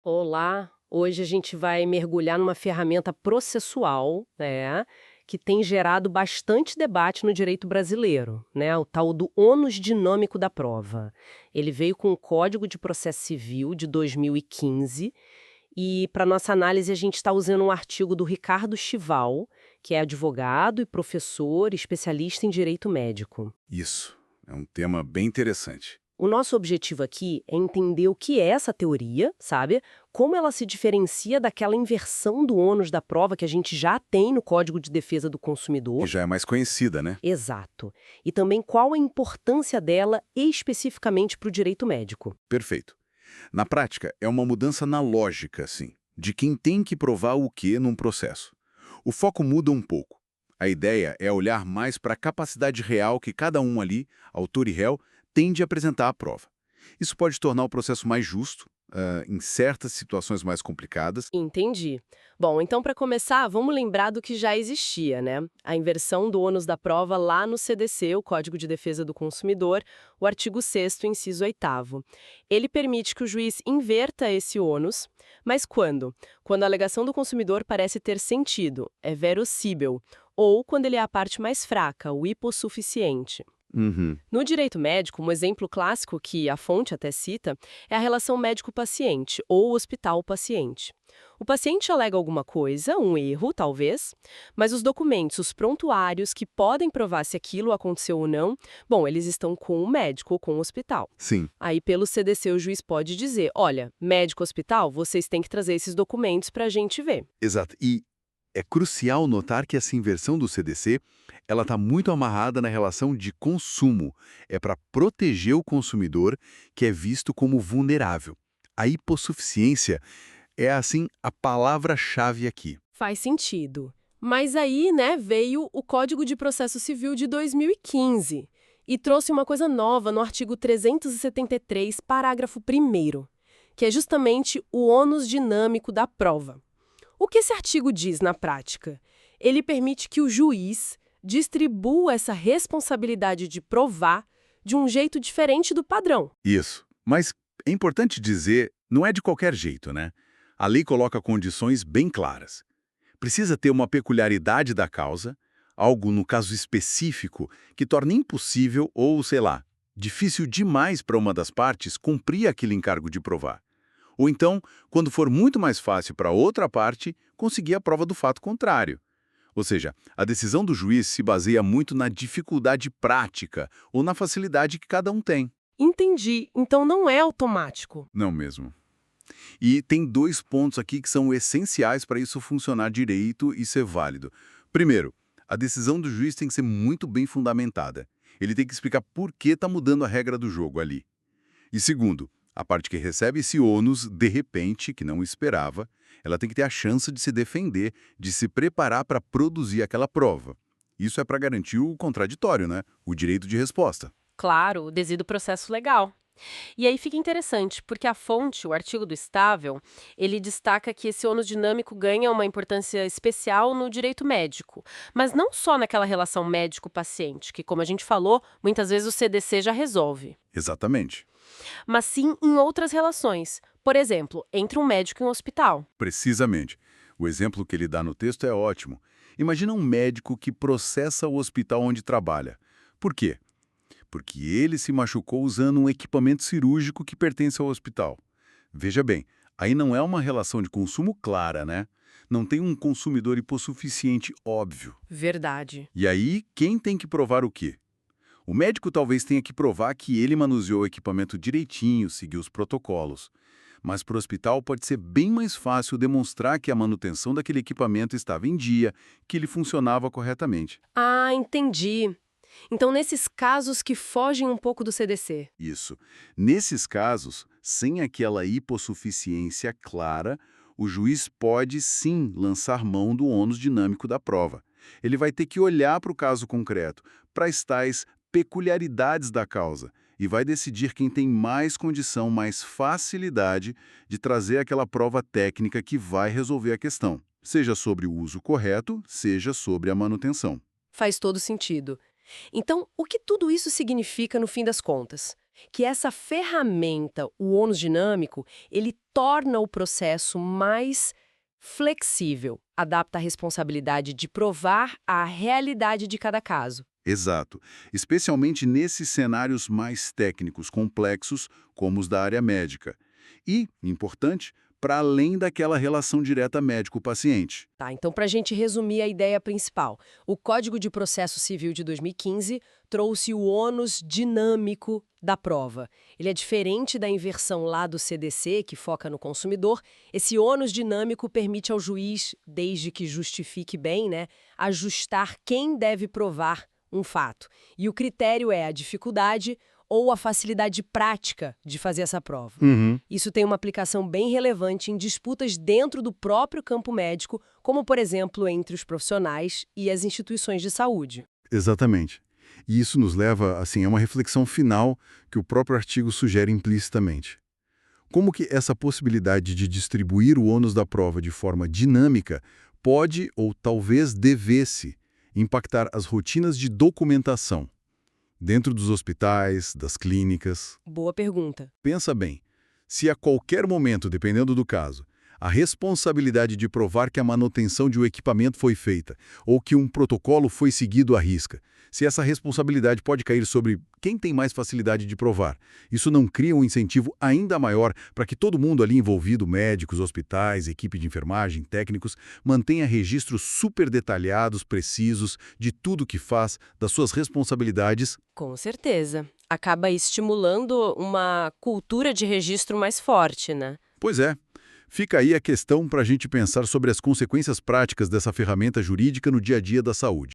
Olá, hoje a gente vai mergulhar numa ferramenta processual, né, que tem gerado bastante debate no direito brasileiro, né, o tal do ônus dinâmico da prova. Ele veio com o Código de Processo Civil de 2015 e, para nossa análise, a gente está usando um artigo do Ricardo Chival, que é advogado e professor especialista em direito médico. Isso, é um tema bem interessante. O nosso objetivo aqui é entender o que é essa teoria, sabe? Como ela se diferencia daquela inversão do ônus da prova que a gente já tem no Código de Defesa do Que Consumidor. já é mais conhecida, né? Exato. E também qual a importância dela especificamente para o direito médico. Perfeito. Na prática, é uma mudança na lógica, sim, de quem tem que provar o que num processo. O foco muda um pouco. A ideia é olhar mais para a capacidade real que cada um ali, autor e réu, tem de apresentar à prova. Isso pode tornar o processo mais justo, em certas situações mais complicadas. Entendi. Bom, então para começar, vamos lembrar do que já existia, né? A inversão do ônus da prova lá no CDC, o Código de Defesa do Consumidor, o artigo 6º, inciso 8º. Ele permite que o juiz inverta esse ônus, mas quando? Quando a alegação do consumidor parece ter sentido, é verossímil, ou quando ele é a parte mais fraca, o hipossuficiente. Uhum. No direito médico, um exemplo clássico que a fonte até cita é a relação médico-paciente ou hospital-paciente. O paciente alega alguma coisa, um erro, talvez, mas os documentos, os prontuários que podem provar se aquilo aconteceu ou não, bom, eles estão com o médico ou com o hospital. Sim. Aí, pelo CDC, o juiz pode dizer: olha, médico-hospital, vocês têm que trazer esses documentos para a gente ver. Exato. E é crucial notar que essa inversão do CDC, ela está muito amarrada na relação de consumo. É para proteger o consumidor que é visto como vulnerável. A hipossuficiência é, assim, a palavra-chave aqui. Faz sentido. Mas aí, né, veio o Código de Processo Civil de 2015 e trouxe uma coisa nova no artigo 373, parágrafo 1º, que é justamente o ônus dinâmico da prova. O que esse artigo diz na prática? Ele permite que o juiz distribua essa responsabilidade de provar de um jeito diferente do padrão. Isso. Mas é importante dizer, não é de qualquer jeito, né? A lei coloca condições bem claras. Precisa ter uma peculiaridade da causa, algo no caso específico que torne impossível ou, sei lá, difícil demais para uma das partes cumprir aquele encargo de provar. Ou então, quando for muito mais fácil para outra parte, conseguir a prova do fato contrário. Ou seja, a decisão do juiz se baseia muito na dificuldade prática ou na facilidade que cada um tem. Entendi, então não é automático. Não mesmo. E tem dois pontos aqui que são essenciais para isso funcionar direito e ser válido. Primeiro, a decisão do juiz tem que ser muito bem fundamentada. Ele tem que explicar por que está mudando a regra do jogo ali. E segundo, a parte que recebe esse ônus, de repente, que não esperava, ela tem que ter a chance de se defender, de se preparar para produzir aquela prova. Isso é para garantir o contraditório, né? O direito de resposta. Claro, o desído processo legal. E aí fica interessante, porque a fonte, o artigo do Estável, ele destaca que esse ônus dinâmico ganha uma importância especial no direito médico, mas não só naquela relação médico-paciente, que, como a gente falou, muitas vezes o CDC já resolve, Exatamente. mas sim em outras relações, por exemplo, entre um médico e um hospital. Precisamente. O exemplo que ele dá no texto é ótimo. Imagina um médico que processa o hospital onde trabalha. Por quê? Porque ele se machucou usando um equipamento cirúrgico que pertence ao hospital. Veja bem, aí não é uma relação de consumo clara, né? Não tem um consumidor hipossuficiente óbvio. Verdade. E aí, quem tem que provar o quê? O médico talvez tenha que provar que ele manuseou o equipamento direitinho, seguiu os protocolos. Mas para o hospital pode ser bem mais fácil demonstrar que a manutenção daquele equipamento estava em dia, que ele funcionava corretamente. Ah, entendi. Então, nesses casos que fogem um pouco do CDC. Isso. Nesses casos, sem aquela hipossuficiência clara, o juiz pode sim lançar mão do ônus dinâmico da prova. Ele vai ter que olhar para o caso concreto, para as tais peculiaridades da causa, e vai decidir quem tem mais condição, mais facilidade de trazer aquela prova técnica que vai resolver a questão, seja sobre o uso correto, seja sobre a manutenção. Faz todo sentido. Então, o que tudo isso significa no fim das contas? Que essa ferramenta, o ônus dinâmico, ele torna o processo mais flexível, adapta a responsabilidade de provar à realidade de cada caso. Exato. Especialmente nesses cenários mais técnicos, complexos, como os da área médica. E, importante, para além daquela relação direta médico-paciente. Tá, então, para a gente resumir a ideia principal, o Código de Processo Civil de 2015 trouxe o ônus dinâmico da prova. Ele é diferente da inversão lá do CDC, que foca no consumidor. Esse ônus dinâmico permite ao juiz, desde que justifique bem, né, ajustar quem deve provar um fato. E o critério é a dificuldade ou a facilidade prática de fazer essa prova. Isso tem uma aplicação bem relevante em disputas dentro do próprio campo médico, como, por exemplo, entre os profissionais e as instituições de saúde. Exatamente. E isso nos leva, assim, a uma reflexão final que o próprio artigo sugere implicitamente. Como que essa possibilidade de distribuir o ônus da prova de forma dinâmica pode, ou talvez devesse, impactar as rotinas de documentação dentro dos hospitais, das clínicas? Boa pergunta. Pensa bem, se a qualquer momento, dependendo do caso, a responsabilidade de provar que a manutenção de um equipamento foi feita ou que um protocolo foi seguido à risca, se essa responsabilidade pode cair sobre quem tem mais facilidade de provar, isso não cria um incentivo ainda maior para que todo mundo ali envolvido, médicos, hospitais, equipe de enfermagem, técnicos, mantenha registros super detalhados, precisos, de tudo que faz, das suas responsabilidades? Com certeza. Acaba estimulando uma cultura de registro mais forte, né? Pois é. Fica aí a questão para a gente pensar sobre as consequências práticas dessa ferramenta jurídica no dia a dia da saúde.